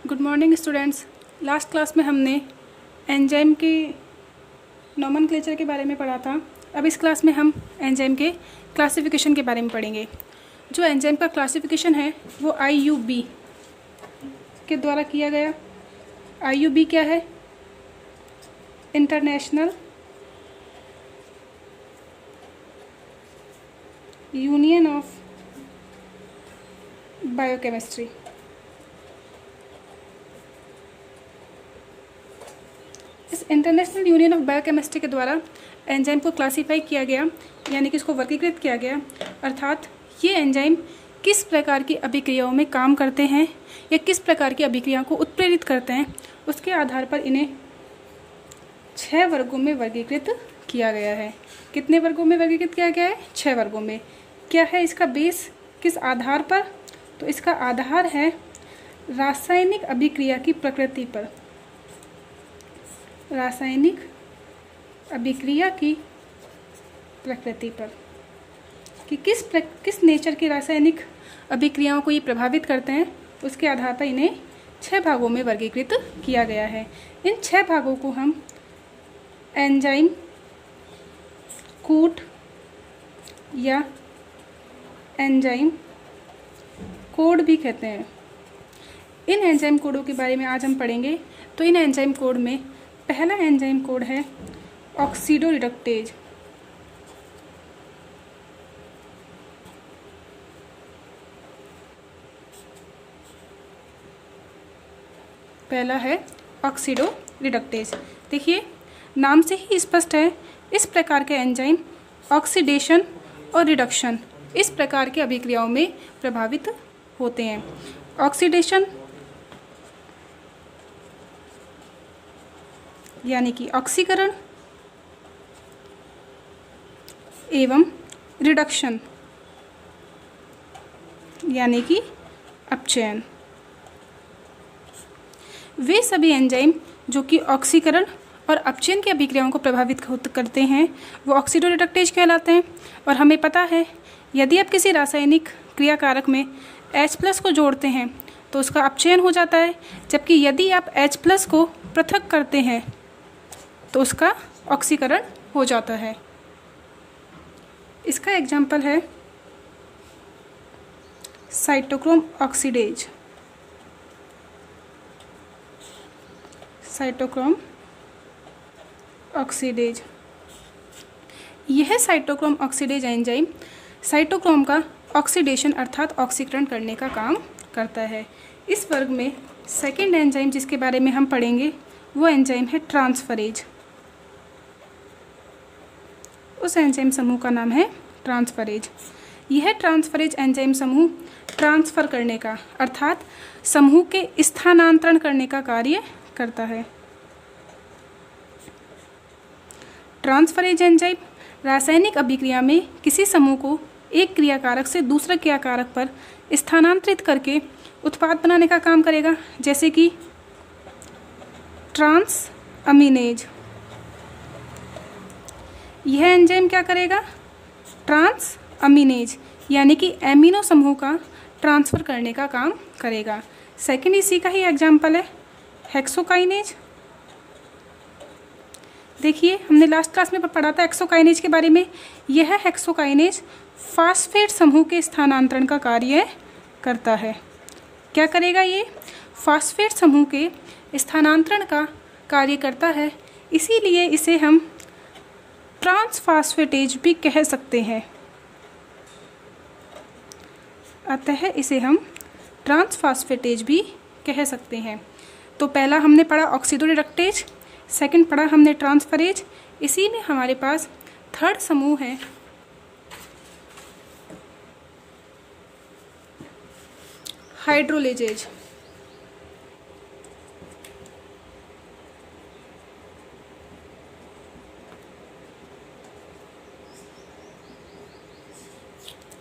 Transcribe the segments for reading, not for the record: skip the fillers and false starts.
Good morning students. Last class में हमने enzyme के नोमेनक्लेचर के बारे में पढ़ा था। अब इस क्लास में हम एंजाइम के क्लासिफिकेशन के बारे में पढ़ेंगे। जो एंजाइम का क्लासिफिकेशन है वो IUB के द्वारा किया गया। IUB क्या है? International union of biochemistry. इस इंटरनेशनल यूनियन ऑफ बायोकेमिस्ट्री के द्वारा एंजाइम को क्लासीफाई किया गया, यानी कि इसको वर्गीकृत किया गया। अर्थात ये एंजाइम किस प्रकार की अभिक्रियाओं में काम करते हैं या किस प्रकार की अभिक्रियाओं को उत्प्रेरित करते हैं, उसके आधार पर इन्हें 6 वर्गों में वर्गीकृत किया गया है। कितने वर्गों में वर्गीकृत किया गया है? 6 वर्गों में। क्या है इसका बेस? किस आधार पर? तो इसका आधार है रासायनिक अभिक्रिया की प्रकृति पर। रासायनिक अभिक्रिया की प्रकृति पर कि किस नेचर की रासायनिक अभिक्रियाओं को ये प्रभावित करते हैं, उसके आधार पर इन्हें 6 भागों में वर्गीकृत किया गया है। इन 6 भागों को हम एंजाइम कूट या एंजाइम कोड भी कहते हैं। इन एंजाइम कोडों के बारे में आज हम पढ़ेंगे। तो इन एंजाइम कोड में पहला एंजाइम कोड है ऑक्सीडोरिडक्टेज। पहला है ऑक्सीडोरिडक्टेज। देखिए नाम से ही स्पष्ट है, इस प्रकार के एंजाइम ऑक्सीडेशन और रिडक्शन इस प्रकार की अभिक्रियाओं में प्रभावित होते हैं। ऑक्सीडेशन यानी कि ऑक्सीकरण एवं रिडक्शन यानी कि अपचयन, वे सभी एंजाइम जो कि ऑक्सीकरण और अपचयन की अभिक्रियाओं को प्रभावित करते हैं वो ऑक्सीडोरिडक्टेज कहलाते हैं। और हमें पता है यदि आप किसी रासायनिक क्रियाकारक में H+ को जोड़ते हैं तो उसका अपचयन हो जाता है, जबकि यदि आप H+ को पृथक करते हैं तो उसका ऑक्सीकरण हो जाता है। इसका एग्जाम्पल है साइटोक्रोम ऑक्सीडेज। साइटोक्रोम ऑक्सीडेज, यह साइटोक्रोम ऑक्सीडेज एंजाइम साइटोक्रोम का ऑक्सीडेशन अर्थात ऑक्सीकरण करने का काम करता है। इस वर्ग में सेकेंड एंजाइम जिसके बारे में हम पढ़ेंगे वो एंजाइम है ट्रांसफरेज। उस एंजाइम समूह का नाम है ट्रांसफरेज। यह ट्रांसफरेज एंजाइम समूह ट्रांसफ़र करने का अर्थात समूह के स्थानांतरण करने का कार्य करता है। ट्रांसफरेज एंजाइम रासायनिक अभिक्रिया में किसी समूह को एक क्रियाकारक से दूसरे क्रियाकारक पर स्थानांतरित करके उत्पाद बनाने का काम करेगा, जैसे कि ट्रांस अमीनेज। यह एंजाइम क्या करेगा? ट्रांस अमीनेज यानी कि एमिनो समूह का ट्रांसफ़र करने का काम करेगा। सेकंड इसी का ही एग्जाम्पल है हेक्सोकाइनेज। देखिए हमने लास्ट क्लास में पढ़ा था हेक्सोकाइनेज के बारे में। यह हेक्सोकाइनेज फास्फेट समूह के स्थानांतरण का कार्य करता है। क्या करेगा ये? फास्फेट समूह के स्थानांतरण का कार्य करता है, इसीलिए इसे हम ट्रांसफास्फेटेज भी कह सकते हैं। अतः इसे हम ट्रांसफास्फेटेज भी कह सकते हैं। तो पहला हमने पढ़ा ऑक्सीडोरिडक्टेज, सेकंड पढ़ा हमने ट्रांसफरेज। इसी में हमारे पास थर्ड समूह है हाइड्रोलेजेज।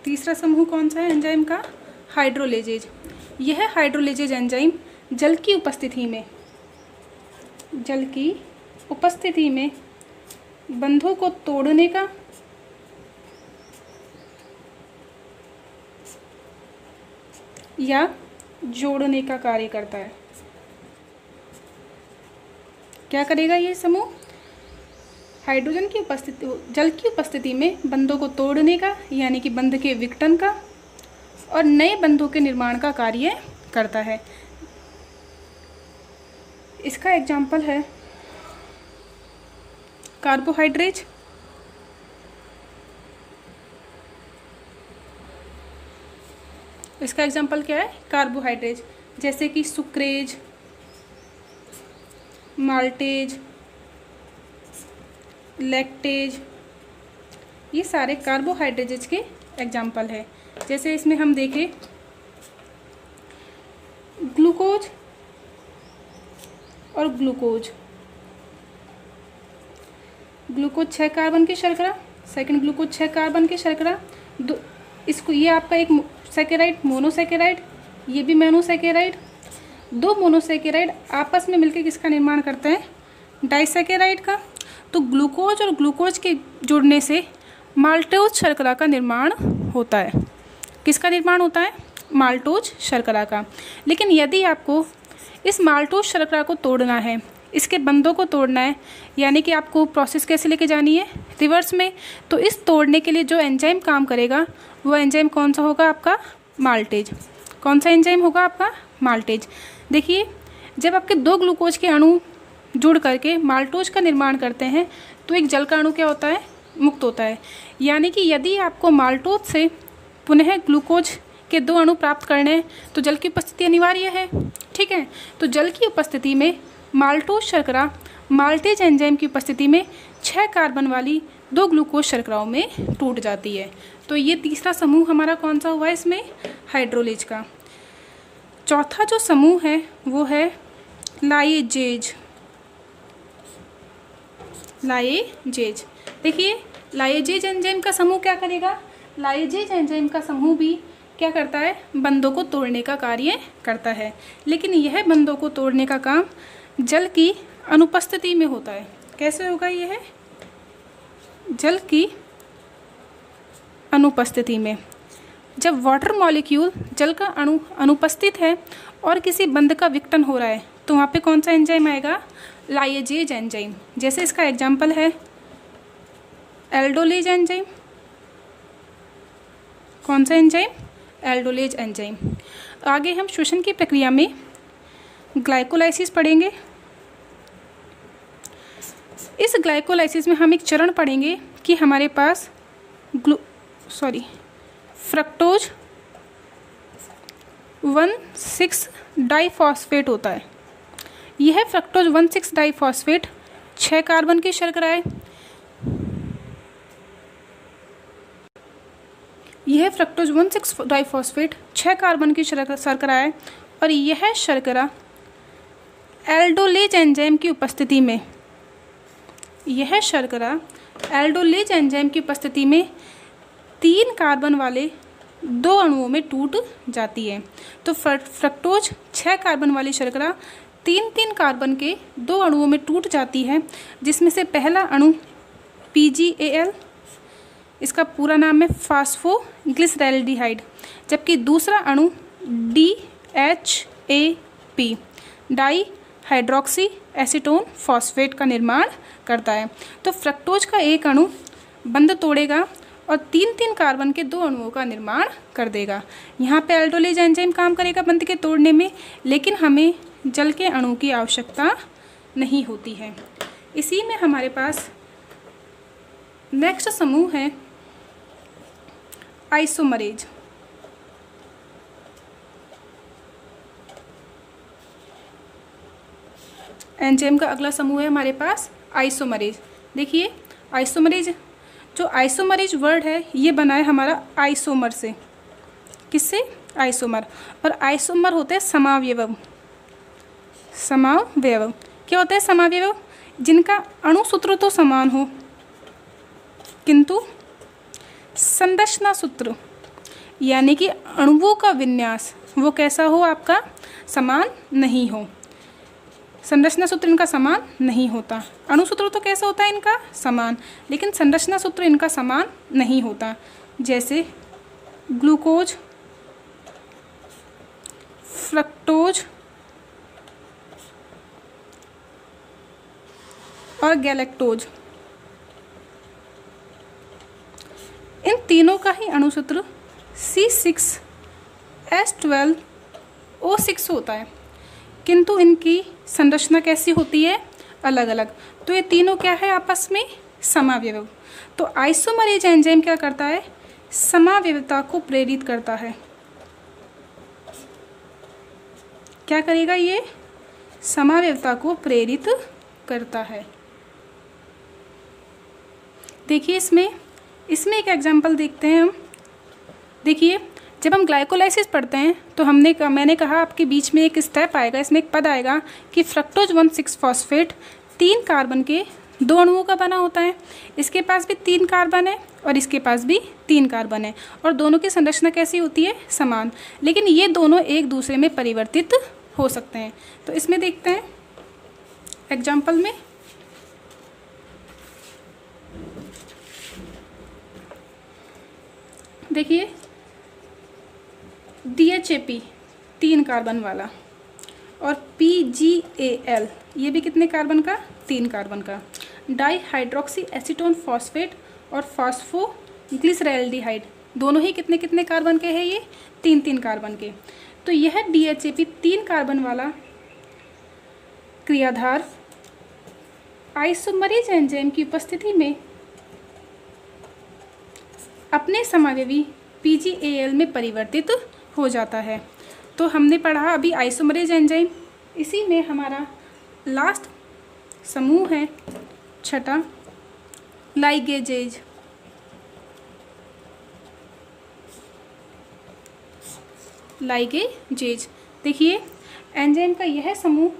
तीसरा समूह कौन सा है एंजाइम का? हाइड्रोलेजेज। यह हाइड्रोलेजेज एंजाइम जल की उपस्थिति में बंधों को तोड़ने का या जोड़ने का कार्य करता है। क्या करेगा ये समूह? हाइड्रोजन की उपस्थिति, जल की उपस्थिति में बंधों को तोड़ने का यानी कि बंध के विघटन का और नए बंधों के निर्माण का कार्य करता है। इसका एग्जाम्पल है कार्बोहाइड्रेट, इसका एग्जाम्पल क्या है? कार्बोहाइड्रेट, जैसे कि सुक्रेज, माल्टेज, लैक्टेज, ये सारे कार्बोहाइड्रेट्स के एग्जाम्पल है। जैसे इसमें हम देखें ग्लूकोज और ग्लूकोज, ग्लूकोज 6 कार्बन की शर्करा, सेकंड ग्लूकोज 6 कार्बन की शर्करा, इसको ये आपका एक सैकेराइड, मोनोसैकेराइड, ये भी मोनोसैकेराइड। दो मोनोसैकेराइड आपस में मिलकर किसका निर्माण करते हैं? डाइसैकेराइड का। तो ग्लूकोज और ग्लूकोज के जुड़ने से माल्टोज शर्करा का निर्माण होता है। किसका निर्माण होता है? माल्टोज शर्करा का। लेकिन यदि आपको इस माल्टोज शर्करा को तोड़ना है, इसके बंधों को तोड़ना है, यानी कि आपको प्रोसेस कैसे लेके जानी है? रिवर्स में। तो इस तोड़ने के लिए जो एंजाइम काम करेगा वो एंजाइम कौन सा होगा? आपका माल्टेज। कौन सा एंजाइम होगा? आपका माल्टेज। देखिए, जब आपके दो ग्लूकोज के अणु जुड़ करके माल्टोज का निर्माण करते हैं तो एक जल का अणु क्या होता है? मुक्त होता है। यानी कि यदि आपको माल्टोज से पुनः ग्लूकोज के दो अणु प्राप्त करने हैं तो जल की उपस्थिति अनिवार्य है। ठीक है, तो जल की उपस्थिति में माल्टोज शर्करा माल्टेज एंजाइम की उपस्थिति में 6 कार्बन वाली 2 ग्लूकोज शर्कराओं में टूट जाती है। तो ये तीसरा समूह हमारा कौन सा हुआ इसमें? हाइड्रोलेज का। चौथा जो समूह है वो है लाइजेज। लाइजेज, देखिए लाइजेज एंजाइम का समूह क्या करेगा? लाइजेज एंजाइम का समूह भी क्या करता है? बंधों को तोड़ने का कार्य करता है। लेकिन यह बंधों को तोड़ने का काम जल की अनुपस्थिति में होता है। कैसे होगा? यह जल की अनुपस्थिति में। जब वाटर मॉलिक्यूल, जल का अणु अनुपस्थित है और किसी बंध का विघटन हो रहा है तो वहाँ पे कौन सा एंजाइम आएगा? Lyses enzyme. जैसे इसका एग्जाम्पल है एल्डोलेज एंजाइम। कौन सा एंजाइम? Aldolase enzyme. आगे हम श्वसन की प्रक्रिया में ग्लाइकोलाइसिस पढ़ेंगे। इस ग्लाइकोलाइसिस में हम एक चरण पढ़ेंगे कि हमारे पास फ्रक्टोज 1,6 डाइफॉस्फेट होता है। यह फ्रक्टोज 1,6 डाइफॉस्फेट 6 कार्बन की शर्करा है। यह फ्रक्टोज 1,6 डाइफॉस्फेट 6 कार्बन की शर्करा है और यह शर्करा एल्डोलेज एंजाइम की उपस्थिति में, यह शर्करा एल्डोलेज एंजाइम की उपस्थिति में 3 कार्बन वाले 2 अणुओं में टूट जाती है। तो फ्रक्टोज 6 कार्बन वाली शर्करा 3 कार्बन के 2 अणुओं में टूट जाती है, जिसमें से पहला अणु PgAl, इसका पूरा नाम है फास्फोग्लिसरैल्डिहाइड, जबकि दूसरा अणु DHAP, di hydroxy acetone phosphate का निर्माण करता है। तो फ्रक्टोज का एक अणु बंध तोड़ेगा और 3 कार्बन के 2 अणुओं का निर्माण कर देगा। यहाँ पे एल्डोलेज एंजाइम काम करेगा बंध के तोड़ने में, लेकिन हमें जल के अणु की आवश्यकता नहीं होती है। इसी में हमारे पास नेक्स्ट समूह है आइसोमरेज। एंजाइम का अगला समूह है हमारे पास आइसोमरेज। देखिए आइसोमरेज, जो आइसोमरेज वर्ड है ये बना है हमारा आइसोमर से। किससे? आइसोमर। और आइसोमर होते हैं समावयव। समावयव क्या होता है? समावयव जिनका अणुसूत्र तो समान हो किंतु संरचना सूत्र यानी कि अणुओं का विन्यास वो कैसा हो? आपका समान नहीं हो। संरचना सूत्र इनका समान नहीं होता। अणुसूत्र तो कैसा होता है इनका? समान, लेकिन संरचना सूत्र इनका समान नहीं होता। जैसे ग्लूकोज, फ्रक्टोज, और गैलेक्टोज, इन तीनों का ही अणुसूत्र C6H12O6 होता है, किंतु इनकी संरचना कैसी होती है, अलग अलग। तो ये तीनों क्या है, आपस में समावयव। तो आइसोमरेज एंजाइम क्या करता है, समावयवता को प्रेरित करता है। क्या करेगा, ये समावयवता को प्रेरित करता है। देखिए इसमें एक एग्जांपल देखते हैं हम। देखिए जब हम ग्लाइकोलाइसिस पढ़ते हैं तो मैंने कहा आपके बीच में एक स्टेप आएगा, इसमें एक पद आएगा कि फ्रक्टोज 1,6-फॉस्फेट 3 कार्बन के 2 अणुओं का बना होता है। इसके पास भी 3 कार्बन है और इसके पास भी 3 कार्बन है, और दोनों की संरचना कैसी होती है, समान। लेकिन ये दोनों एक दूसरे में परिवर्तित हो सकते हैं। तो इसमें देखते हैं एग्जाम्पल में। देखिए DHAP 3 कार्बन वाला और PGAL ये भी कितने कार्बन का, 3 कार्बन का। डाईहाइड्रोक्सी एसीटोन फॉस्फेट और फॉस्फोग्लिसरैल्डिहाइड दोनों ही कितने कितने कार्बन के हैं, ये 3-3 कार्बन के। तो यह DHAP 3 कार्बन वाला क्रियाधार आइसोमरेज एंजाइम की उपस्थिति में अपने समावयवी PGAL में परिवर्तित हो जाता है। तो हमने पढ़ा अभी आइसोमरेज एंजाइम। इसी में हमारा लास्ट समूह है, छठा, लाइगेजेज। लाइगेजेज देखिए एंजाइम का यह समूह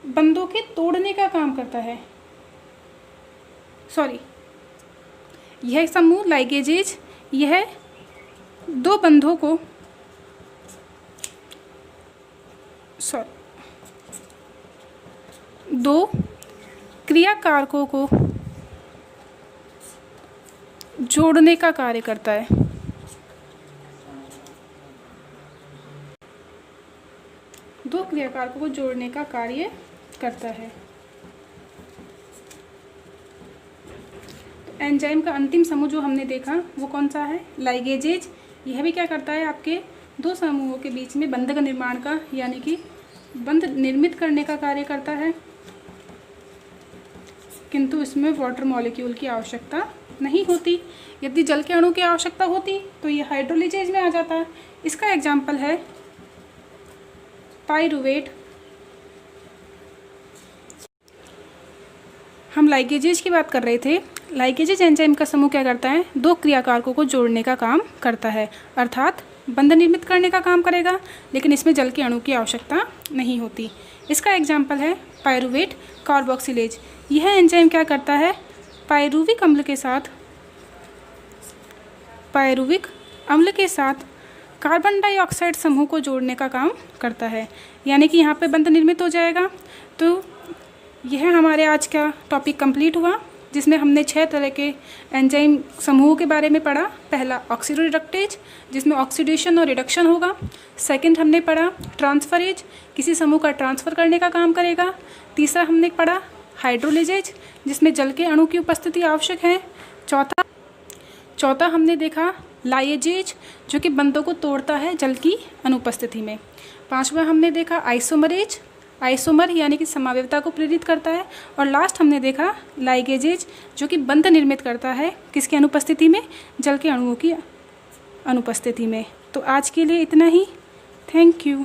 बंधों के तोड़ने का काम करता है। यह समूह लाइगेजेज, यह 2 बंधों को 2 क्रियाकारकों को जोड़ने का कार्य करता है। दो क्रियाकारकों को जोड़ने का कार्य करता है। तो एंजाइम का अंतिम समूह जो हमने देखा वो कौन सा है, लाइगेजेज। यह भी क्या करता है, आपके 2 समूहों के बीच में बंध का निर्माण का, यानी कि बंध निर्मित करने का कार्य करता है, किंतु इसमें वाटर मॉलिक्यूल की आवश्यकता नहीं होती। यदि जल के अणु की आवश्यकता होती तो ये हाइड्रोलिजेज में आ जाता है। इसका एग्जाम्पल है पाइरूवेट। हम लाइगेजेज की बात कर रहे थे। लाइगेजेज एंजाइम का समूह क्या करता है, 2 क्रियाकारकों को जोड़ने का काम करता है, अर्थात बंध निर्मित करने का काम करेगा, लेकिन इसमें जल के अणु की आवश्यकता नहीं होती। इसका एग्जाम्पल है पाइरूवेट कार्बोक्सिलेज। यह एंजाइम क्या करता है, पाइरूविक अम्ल के साथ कार्बन डाइऑक्साइड समूह को जोड़ने का काम करता है, यानी कि यहाँ पे बंध निर्मित हो जाएगा। तो यह हमारे आज का टॉपिक कंप्लीट हुआ, जिसमें हमने 6 तरह के एंजाइम समूहों के बारे में पढ़ा। पहला ऑक्सीडोरिडक्टेज, जिसमें ऑक्सीडेशन और रिडक्शन होगा। सेकंड हमने पढ़ा ट्रांसफरेज, किसी समूह का ट्रांसफ़र करने का काम करेगा। तीसरा हमने पढ़ा हाइड्रोलिजेज, जिसमें जल के अणु की उपस्थिति आवश्यक है। चौथा हमने देखा लाइगेजेज, जो कि बंधों को तोड़ता है जल की अनुपस्थिति में। 5वां हमने देखा आइसोमरेज, आइसोमर यानी कि समावयवता को प्रेरित करता है। और लास्ट हमने देखा लाइगेजेज, जो कि बंध निर्मित करता है किसकी अनुपस्थिति में, जल के अणुओं की अनुपस्थिति में। तो आज के लिए इतना ही। Thank you.